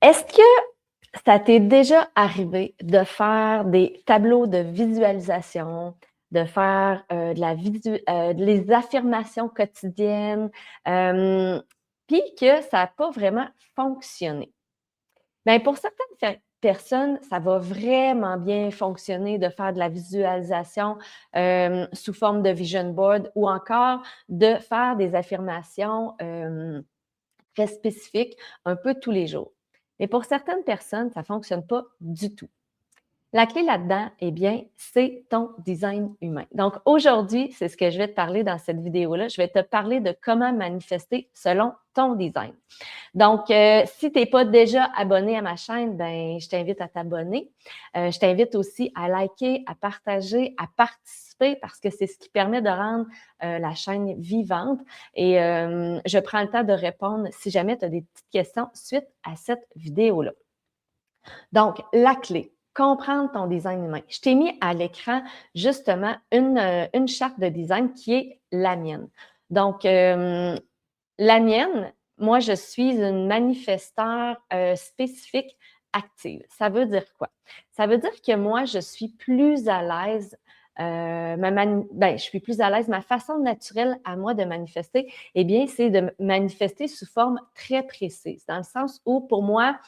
Est-ce que ça t'est déjà arrivé de faire des tableaux de visualisation, de faire, des affirmations quotidiennes, puis que ça a pas vraiment fonctionné? Bien, pour certaines personnes, ça va vraiment bien fonctionner de faire de la visualisation, sous forme de vision board ou encore de faire des affirmations, très spécifiques un peu tous les jours. Mais pour certaines personnes, ça ne fonctionne pas du tout. La clé là-dedans, eh bien, c'est ton design humain. Donc, aujourd'hui, c'est ce que je vais te parler dans cette vidéo-là. Je vais te parler de comment manifester selon ton design. Donc, si tu n'es pas déjà abonné à ma chaîne, ben, je t'invite à t'abonner. Je t'invite aussi à liker, à partager, à participer parce que c'est ce qui permet de rendre la chaîne vivante. Et je prends le temps de répondre si jamais tu as des petites questions suite à cette vidéo-là. Donc, la clé, comprendre ton design humain. Je t'ai mis à l'écran justement une charte de design qui est la mienne. Donc, la mienne, moi, je suis une manifesteur spécifique active. Ça veut dire quoi? Ça veut dire que moi, je suis plus à l'aise, je suis plus à l'aise. Ma façon naturelle à moi de manifester, eh bien, c'est de manifester sous forme très précise, dans le sens où, pour moi,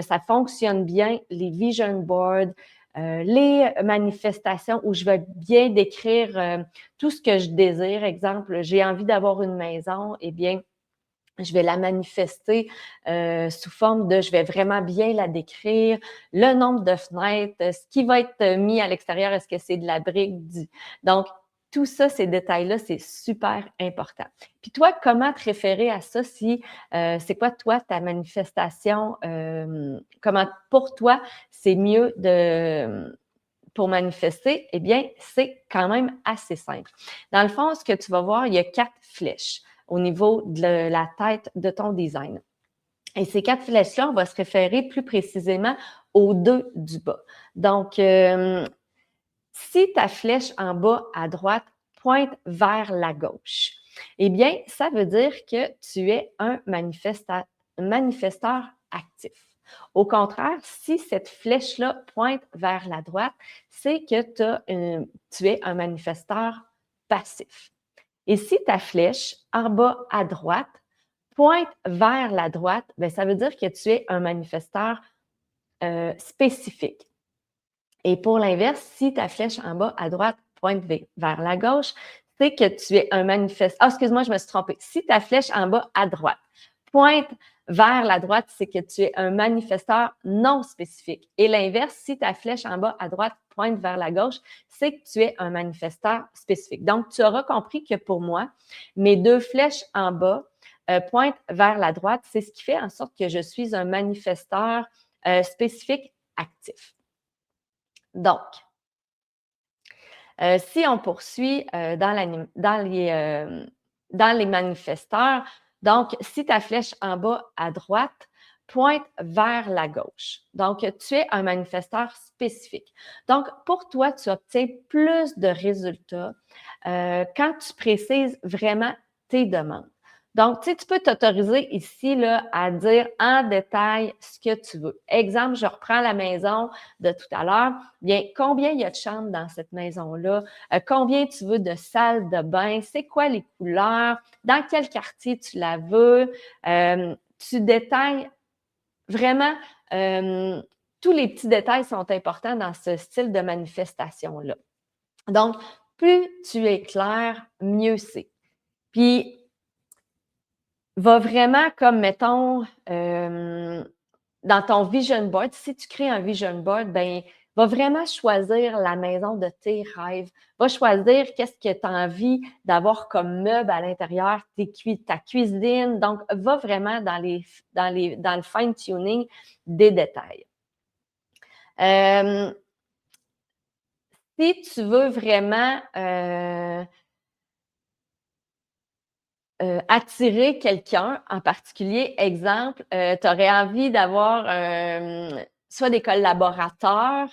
ça fonctionne bien, les vision boards, les manifestations où je vais bien décrire tout ce que je désire. Exemple, j'ai envie d'avoir une maison, eh bien, je vais la manifester sous forme de, je vais vraiment bien la décrire, le nombre de fenêtres, ce qui va être mis à l'extérieur, est-ce que c'est de la brique, Donc, tout ça, ces détails-là, c'est super important. Puis toi, comment te référer à ça si c'est quoi, toi, ta manifestation? Comment, pour toi, c'est mieux pour manifester? Eh bien, c'est quand même assez simple. Dans le fond, ce que tu vas voir, il y a 4 flèches au niveau de la tête de ton design. Et ces 4 flèches-là, on va se référer plus précisément aux 2 du bas. Donc, si ta flèche en bas à droite pointe vers la gauche, eh bien, ça veut dire que tu es un manifesteur actif. Au contraire, si cette flèche-là pointe vers la droite, c'est que tu es un manifesteur passif. Et si ta flèche en bas à droite pointe vers la droite, bien, ça veut dire que tu es un manifesteur spécifique. Et pour l'inverse, si ta flèche en bas à droite pointe vers la gauche, c'est que tu es un manifesteur. Ah, excuse-moi, je me suis trompée. Si ta flèche en bas à droite pointe vers la droite, c'est que tu es un manifesteur non spécifique. Et l'inverse, si ta flèche en bas à droite pointe vers la gauche, c'est que tu es un manifesteur spécifique. Donc, tu auras compris que pour moi, mes 2 flèches en bas pointent vers la droite. C'est ce qui fait en sorte que je suis un manifesteur spécifique actif. Donc, si on poursuit dans les manifesteurs, donc, si ta flèche en bas à droite pointe vers la gauche, donc, tu es un manifesteur spécifique. Donc, pour toi, tu obtiens plus de résultats quand tu précises vraiment tes demandes. Donc, tu peux t'autoriser ici là, à dire en détail ce que tu veux. Exemple, je reprends la maison de tout à l'heure. Bien, combien il y a de chambres dans cette maison-là? Combien tu veux de salles de bain? C'est quoi les couleurs? Dans quel quartier tu la veux? Tu détailles vraiment, tous les petits détails sont importants dans ce style de manifestation-là. Donc, plus tu es clair, mieux c'est. Puis, va vraiment comme, mettons, dans ton vision board, si tu crées un vision board, ben, va vraiment choisir la maison de tes rêves. Va choisir qu'est-ce que tu as envie d'avoir comme meuble à l'intérieur, ta cuisine. Donc, va vraiment dans le fine-tuning des détails. Si tu veux vraiment attirer quelqu'un en particulier, exemple, tu aurais envie d'avoir soit des collaborateurs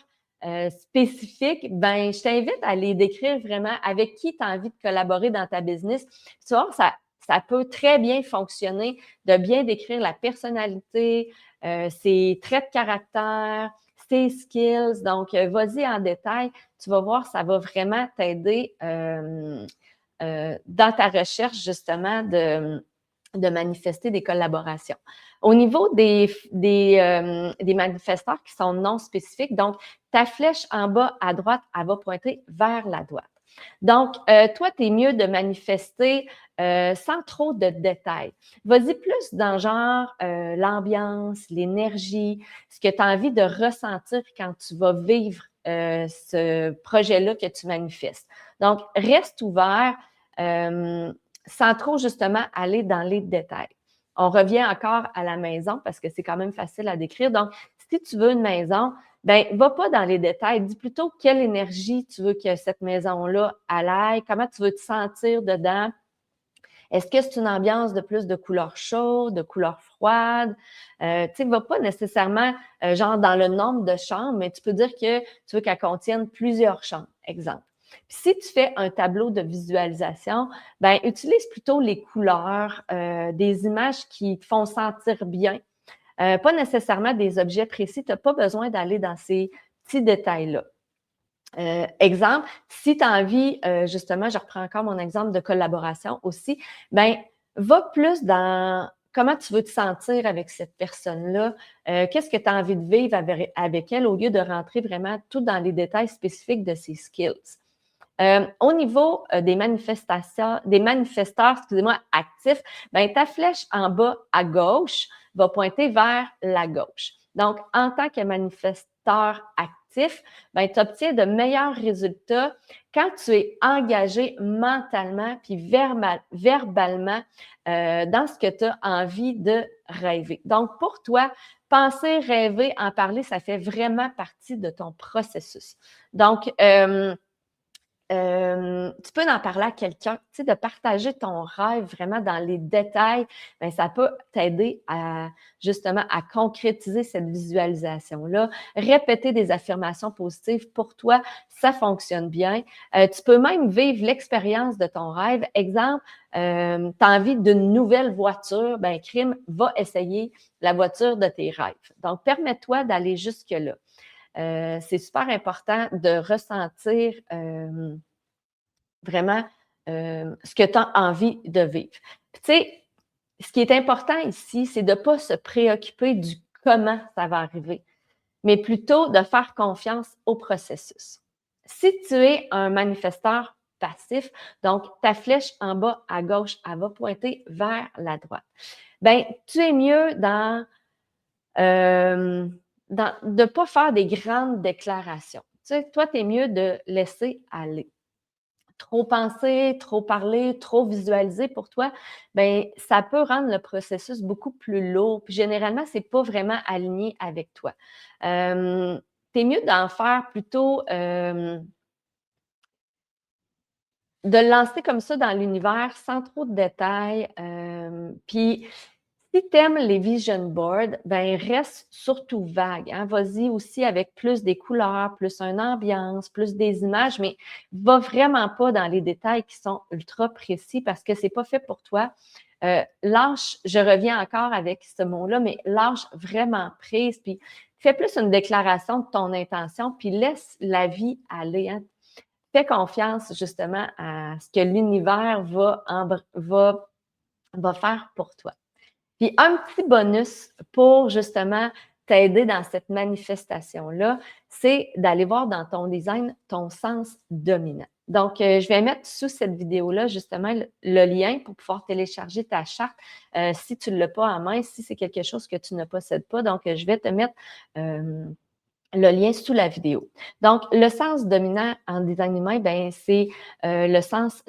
spécifiques, je t'invite à les décrire vraiment avec qui tu as envie de collaborer dans ta business. Tu vois, ça ça peut très bien fonctionner de bien décrire la personnalité, ses traits de caractère, ses skills. Donc, vas-y en détail. Tu vas voir, ça va vraiment t'aider dans ta recherche, justement, de manifester des collaborations. Au niveau des manifesteurs qui sont non spécifiques, donc, ta flèche en bas à droite, elle va pointer vers la droite. Donc, toi, tu es mieux de manifester sans trop de détails. Vas-y plus dans genre l'ambiance, l'énergie, ce que tu as envie de ressentir quand tu vas vivre ce projet-là que tu manifestes. Donc, reste ouvert sans trop justement aller dans les détails. On revient encore à la maison parce que c'est quand même facile à décrire. Donc, si tu veux une maison, ben, va pas dans les détails. Dis plutôt quelle énergie tu veux que cette maison-là aille, comment tu veux te sentir dedans. Est-ce que c'est une ambiance de plus de couleurs chaudes, de couleurs froides? Tu sais, va pas nécessairement genre dans le nombre de chambres, mais tu peux dire que tu veux qu'elle contienne plusieurs chambres, exemple. Puis si tu fais un tableau de visualisation, ben utilise plutôt les couleurs, des images qui te font sentir bien. Pas nécessairement des objets précis, tu n'as pas besoin d'aller dans ces petits détails-là. Exemple, si tu as envie, justement, je reprends encore mon exemple de collaboration aussi, ben va plus dans comment tu veux te sentir avec cette personne-là, qu'est-ce que tu as envie de vivre avec elle au lieu de rentrer vraiment tout dans les détails spécifiques de ses skills. Au niveau des manifesteurs, excusez-moi, actifs, ben, ta flèche en bas à gauche va pointer vers la gauche. Donc, en tant que manifesteur actif, ben, tu obtiens de meilleurs résultats quand tu es engagé mentalement puis verbalement dans ce que tu as envie de rêver. Donc, pour toi, penser, rêver, en parler, ça fait vraiment partie de ton processus. Donc, tu peux en parler à quelqu'un, tu sais, de partager ton rêve vraiment dans les détails, bien, ça peut t'aider à justement à concrétiser cette visualisation-là. Répéter des affirmations positives pour toi, ça fonctionne bien. Tu peux même vivre l'expérience de ton rêve. Exemple, tu as envie d'une nouvelle voiture, bien, crime, va essayer la voiture de tes rêves. Donc, permets-toi d'aller jusque-là. C'est super important de ressentir vraiment ce que tu as envie de vivre. Puis, tu sais, ce qui est important ici, c'est de ne pas se préoccuper du comment ça va arriver, mais plutôt de faire confiance au processus. Si tu es un manifesteur passif, donc ta flèche en bas à gauche, elle va pointer vers la droite. Bien, tu es mieux de ne pas faire des grandes déclarations. Tu sais, toi, tu es mieux de laisser aller. Trop penser, trop parler, trop visualiser pour toi, bien, ça peut rendre le processus beaucoup plus lourd. Puis généralement, ce n'est pas vraiment aligné avec toi. Tu es mieux d'en faire plutôt, de le lancer comme ça dans l'univers sans trop de détails. Puis si tu aimes les vision boards, ben reste surtout vague. Hein? Vas-y aussi avec plus des couleurs, plus une ambiance, plus des images, mais va vraiment pas dans les détails qui sont ultra précis parce que c'est pas fait pour toi. Lâche, je reviens encore avec ce mot-là, mais lâche vraiment prise, puis fais plus une déclaration de ton intention, puis laisse la vie aller. Hein? Fais confiance justement à ce que l'univers va faire pour toi. Puis un petit bonus pour justement t'aider dans cette manifestation-là, c'est d'aller voir dans ton design ton sens dominant. Donc, je vais mettre sous cette vidéo-là justement le lien pour pouvoir télécharger ta charte si tu ne l'as pas en main, si c'est quelque chose que tu ne possèdes pas. Donc, je vais te mettre le lien sous la vidéo. Donc, le sens dominant en design humain, ben c'est le sens,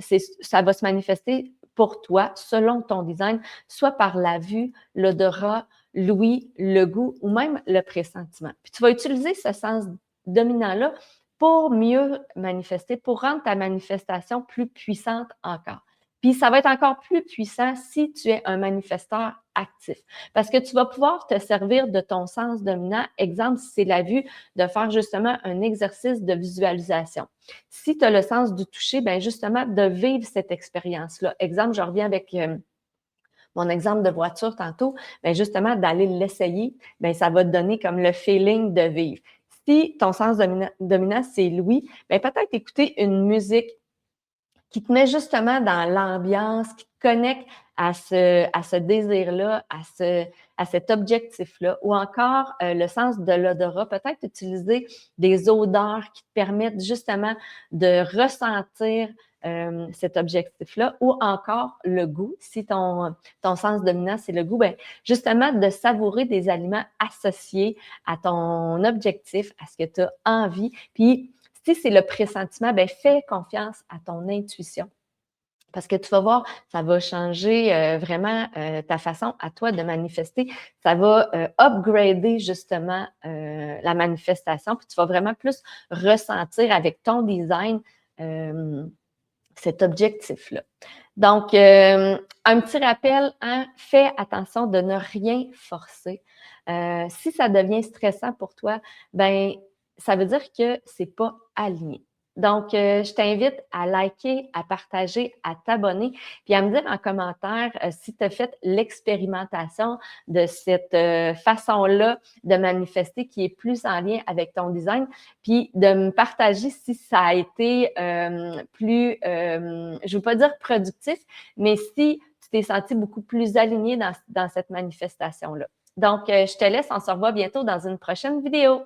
ça va se manifester pour toi, selon ton design, soit par la vue, l'odorat, l'ouïe, le goût ou même le pressentiment. Puis tu vas utiliser ce sens dominant-là pour mieux manifester, pour rendre ta manifestation plus puissante encore. Puis ça va être encore plus puissant si tu es un manifesteur actif. Parce que tu vas pouvoir te servir de ton sens dominant. Exemple, si c'est la vue, de faire justement un exercice de visualisation. Si tu as le sens du toucher, bien justement, de vivre cette expérience-là. Exemple, je reviens avec mon exemple de voiture tantôt, bien justement, d'aller l'essayer, bien, ça va te donner comme le feeling de vivre. Si ton sens dominant, c'est l'ouïe, bien, peut-être écouter une musique qui te met justement dans l'ambiance, qui te connecte à ce désir-là, à cet objectif-là, ou encore le sens de l'odorat, peut-être utiliser des odeurs qui te permettent justement de ressentir cet objectif-là, ou encore le goût, si ton sens dominant, c'est le goût, bien, justement de savourer des aliments associés à ton objectif, à ce que tu as envie, puis si c'est le pressentiment, bien, fais confiance à ton intuition. Parce que tu vas voir, ça va changer vraiment ta façon à toi de manifester. Ça va upgrader justement la manifestation, puis tu vas vraiment plus ressentir avec ton design cet objectif-là. Donc, un petit rappel, hein, fais attention de ne rien forcer. Si ça devient stressant pour toi, ben ça veut dire que c'est pas aligné. Donc, je t'invite à liker, à partager, à t'abonner, puis à me dire en commentaire si tu as fait l'expérimentation de cette façon-là de manifester qui est plus en lien avec ton design, puis de me partager si ça a été plus, je ne veux pas dire productif, mais si tu t'es senti beaucoup plus aligné dans cette manifestation-là. Donc, je te laisse, on se revoit bientôt dans une prochaine vidéo.